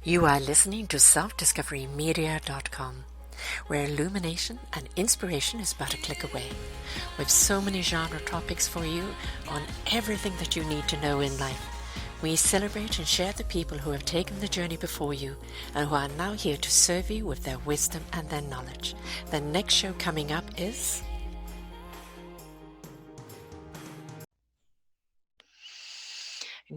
You are listening to selfdiscoverymedia.com, where illumination and inspiration is but a click away. With so many genre topics for you on everything that you need to know in life. We celebrate and share the people who have taken the journey before you and who are now here to serve you with their wisdom and their knowledge. The next show coming up is...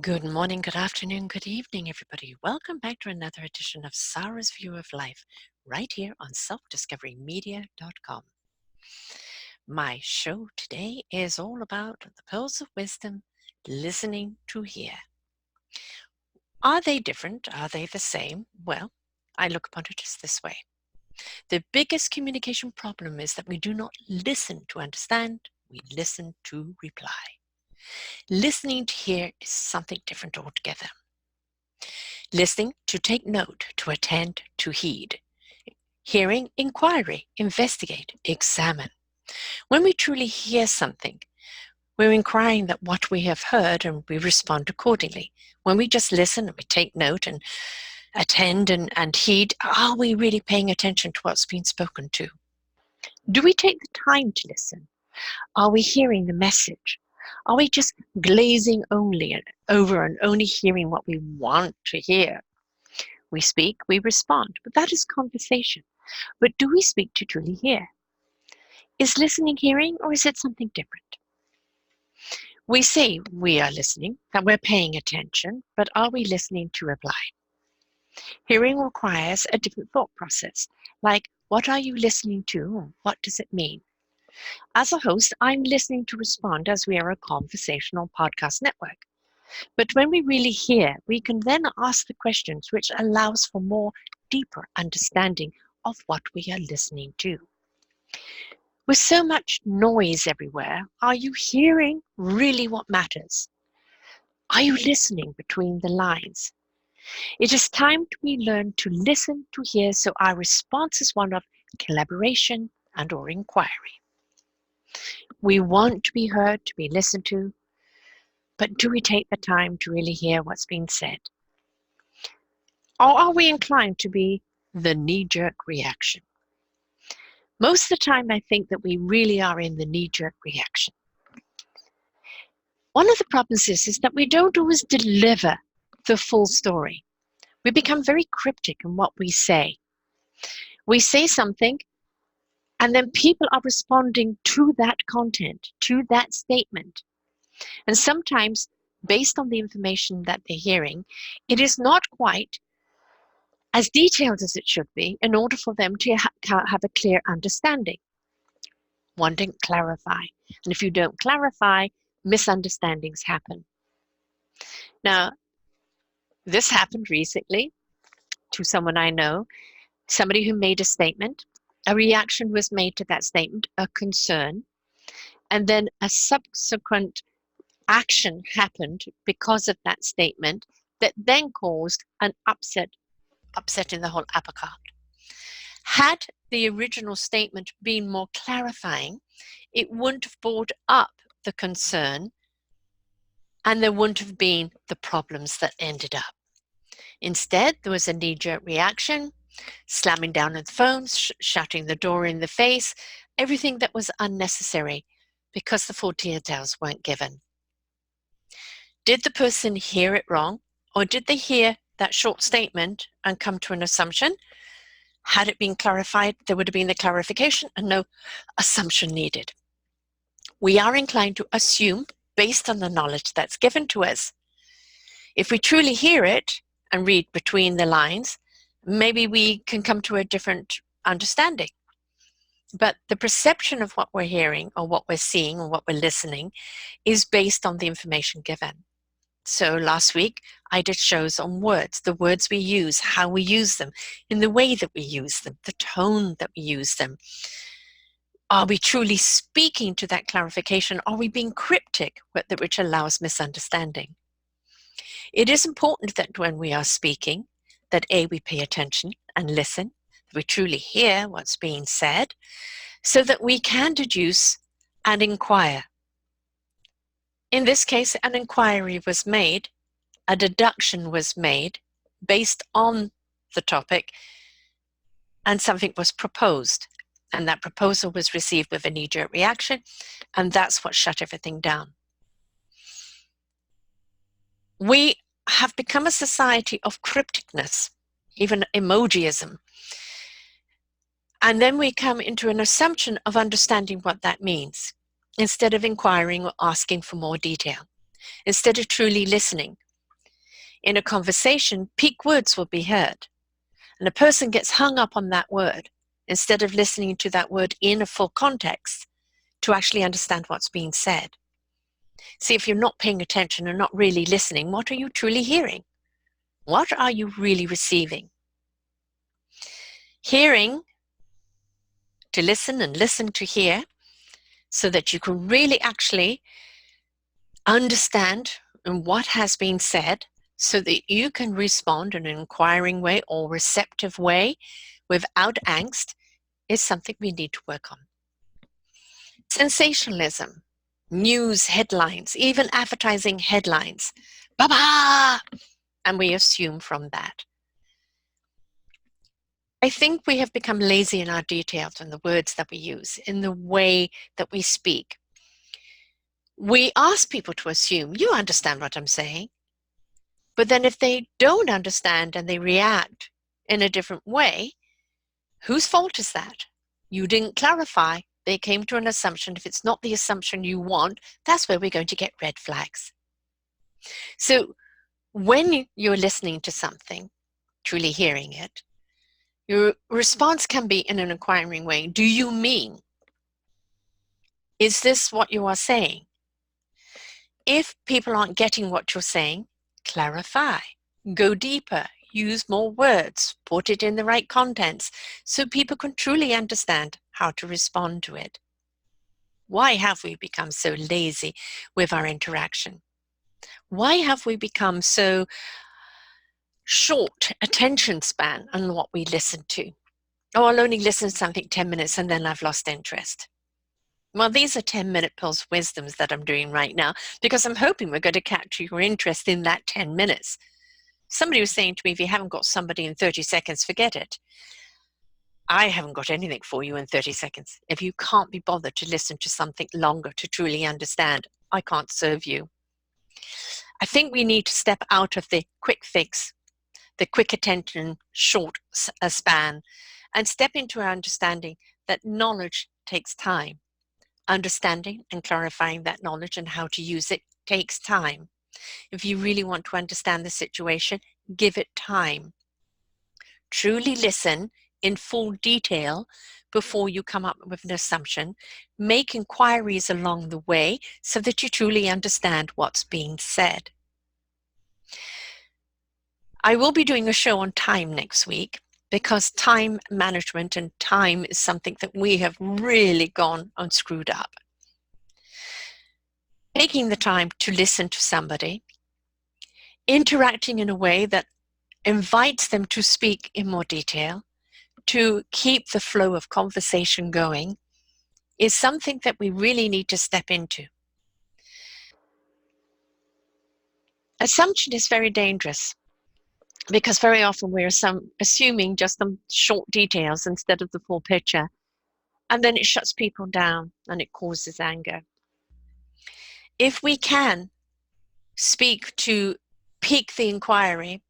Good morning, good afternoon, good evening, everybody. Welcome back to another edition of Sarah's View of Life, right here on selfdiscoverymedia.com. My show today is all about the pearls of wisdom, listening to hear. Are they different? Are they the same? Well, I look upon it as this way. The biggest communication problem is that we do not listen to understand, we listen to reply. Listening to hear is something different altogether. Listening to take note, to attend, to heed. Hearing, inquiry, investigate, examine. When we truly hear something, we're inquiring that what we have heard and we respond accordingly. When we just listen and we take note and attend and heed, are we really paying attention to what's being spoken to? Do we take the time to listen? Are we hearing the message? Are we just glazing over and only hearing what we want to hear? We speak, we respond, but that is conversation. But do we speak to truly hear? Is listening hearing, or is it something different? We say we are listening, that we're paying attention, but are we listening to reply? Hearing requires a different thought process, like what are you listening to? What does it mean? As a host, I'm listening to respond as we are a conversational podcast network. But when we really hear, we can then ask the questions which allows for more deeper understanding of what we are listening to. With so much noise everywhere, are you hearing really what matters? Are you listening between the lines? It is time we learn to listen to hear so our response is one of collaboration and or inquiry. We want to be heard, to be listened to, but do we take the time to really hear what's being said? Or are we inclined to be the knee-jerk reaction? Most of the time, I think that we really are in the knee-jerk reaction. One of the problems is that we don't always deliver the full story. We become very cryptic in what we say. We say something, and then people are responding to that content, to that statement. And sometimes, based on the information that they're hearing, it is not quite as detailed as it should be in order for them to have a clear understanding. One didn't clarify. And if you don't clarify, misunderstandings happen. Now, this happened recently to someone I know, somebody who made a statement. A reaction was made to that statement, a concern, and then a subsequent action happened because of that statement that then caused an upset in the whole apple cart. Had the original statement been more clarifying, it wouldn't have brought up the concern and there wouldn't have been the problems that ended up. Instead, there was a knee-jerk reaction, slamming down on the phone, shutting the door in the face, everything that was unnecessary because the full details weren't given. Did the person hear it wrong, or did they hear that short statement and come to an assumption? Had it been clarified, there would have been the clarification and no assumption needed. We are inclined to assume based on the knowledge that's given to us. If we truly hear it and read between the lines, maybe we can come to a different understanding. But the perception of what we're hearing or what we're seeing or what we're listening is based on the information given. So last week, I did shows on words, the words we use, how we use them, in the way that we use them, the tone that we use them. Are we truly speaking to that clarification? Are we being cryptic, which allows misunderstanding? It is important that when we are speaking, that A, we pay attention and listen, that we truly hear what's being said, so that we can deduce and inquire. In this case, an inquiry was made, a deduction was made based on the topic and something was proposed, and that proposal was received with a knee-jerk reaction, and that's what shut everything down. We have become a society of crypticness, even emojiism. And then we come into an assumption of understanding what that means, instead of inquiring or asking for more detail, instead of truly listening. In a conversation, peak words will be heard, and a person gets hung up on that word, instead of listening to that word in a full context to actually understand what's being said. See, if you're not paying attention and not really listening, what are you truly hearing? What are you really receiving? Hearing to listen and listen to hear, so that you can really actually understand what has been said, so that you can respond in an inquiring way or receptive way without angst, is something we need to work on. Sensationalism, news headlines, even advertising headlines, ba-ba, and we assume from that. I think we have become lazy in our details in the words that we use, in the way that we speak. We ask people to assume, you understand what I'm saying. But then if they don't understand and they react in a different way, whose fault is that? You didn't clarify. They came to an assumption. If it's not the assumption you want, that's where we're going to get red flags. So when you're listening to something, truly hearing it, your response can be in an inquiring way. Do you mean? Is this what you are saying? If people aren't getting what you're saying, clarify, go deeper, use more words, put it in the right contents, so people can truly understand how to respond to it. Why have we become so lazy with our interaction? Why have we become so short attention span on what we listen to? Oh, I'll only listen to something 10 minutes and then I've lost interest. Well, these are 10-minute Pearls of Wisdoms that I'm doing right now, because I'm hoping we're going to capture your interest in that 10 minutes. Somebody was saying to me, if you haven't got somebody in 30 seconds, forget it. I haven't got anything for you in 30 seconds. If you can't be bothered to listen to something longer to truly understand, I can't serve you. I think we need to step out of the quick fix, the quick attention, short span, and step into our understanding that knowledge takes time. Understanding and clarifying that knowledge and how to use it takes time. If you really want to understand the situation, give it time. Truly listen in full detail before you come up with an assumption. Make inquiries along the way so that you truly understand what's being said. I will be doing a show on time next week, because time management and time is something that we have really gone and screwed up. Taking the time to listen to somebody, interacting in a way that invites them to speak in more detail, to keep the flow of conversation going, is something that we really need to step into. Assumption is very dangerous, because very often we're assuming just some short details instead of the full picture, and then it shuts people down and it causes anger. If we can speak to pique the inquiry,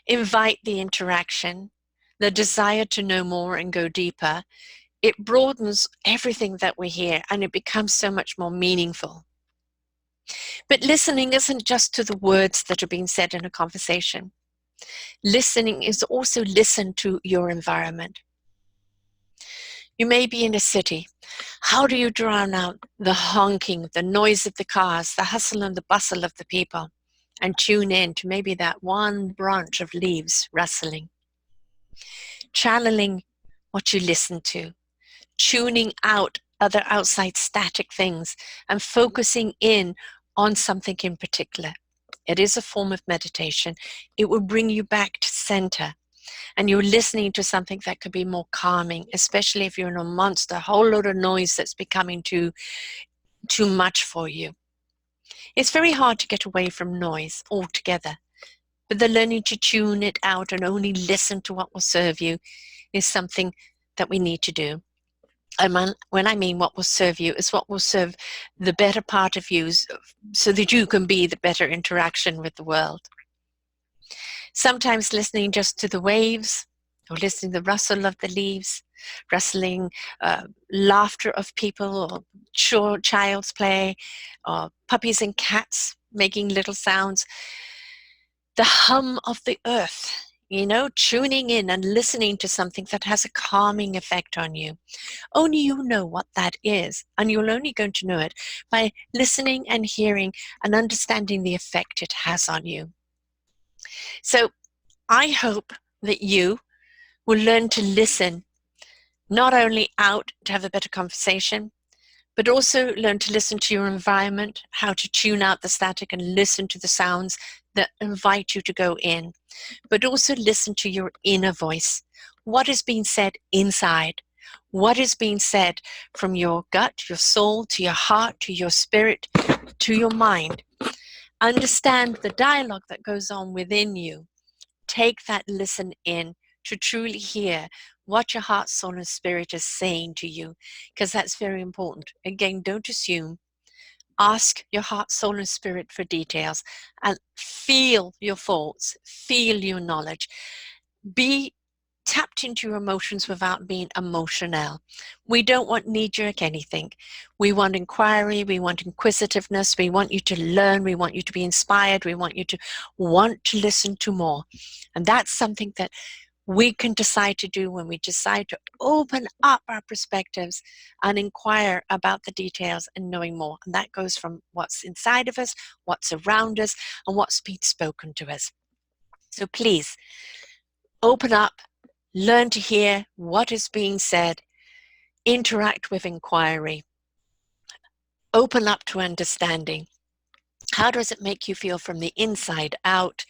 invite the interaction, the desire to know more and go deeper, it broadens everything that we hear and it becomes so much more meaningful. But listening isn't just to the words that are being said in a conversation. Listening is also listen to your environment. You may be in a city. How do you drown out the honking, the noise of the cars, the hustle and the bustle of the people, and tune in to maybe that one branch of leaves rustling? Channeling what you listen to, tuning out other outside static things, and focusing in on something in particular. It is a form of meditation. It will bring you back to center. And you're listening to something that could be more calming, especially if you're in amongst a whole lot of noise that's becoming too much for you. It's very hard to get away from noise altogether. But the learning to tune it out and only listen to what will serve you is something that we need to do. And when I mean what will serve you, is what will serve the better part of you, so that you can be the better interaction with the world. Sometimes listening just to the waves, or listening to the rustle of the leaves, rustling laughter of people, or child's play, or puppies and cats making little sounds, the hum of the earth, tuning in and listening to something that has a calming effect on you. Only you know what that is, and you're only going to know it by listening and hearing and understanding the effect it has on you. So I hope that you will learn to listen, not only out to have a better conversation, but also learn to listen to your environment, how to tune out the static and listen to the sounds that invite you to go in, but also listen to your inner voice. What is being said inside? What is being said from your gut, your soul, to your heart, to your spirit, to your mind? Understand the dialogue that goes on within you. Take that listen in to truly hear what your heart, soul, and spirit is saying to you, because that's very important. Again, don't assume. Ask your heart, soul, and spirit for details, and feel your thoughts, feel your knowledge. Be tapped into your emotions without being emotional. We don't want knee-jerk anything. We want inquiry, we want inquisitiveness, we want you to learn, we want you to be inspired, we want you to want to listen to more. And that's something that we can decide to do when we decide to open up our perspectives and inquire about the details and knowing more. And that goes from what's inside of us, what's around us, and what's being spoken to us. So please, open up, learn to hear what is being said, interact with inquiry, open up to understanding. How does it make you feel from the inside out?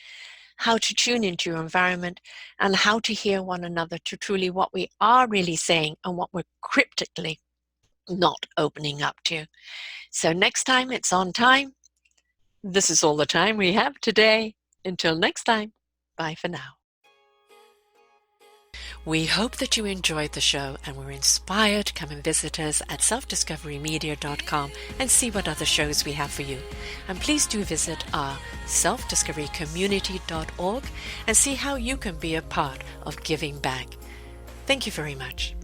How to tune into your environment, and how to hear one another to truly what we are really saying and what we're cryptically not opening up to. So next time, it's on time. This is all the time we have today. Until next time, bye for now. We hope that you enjoyed the show and were inspired. Come and visit us at selfdiscoverymedia.com and see what other shows we have for you. And please do visit our selfdiscoverycommunity.org and see how you can be a part of giving back. Thank you very much.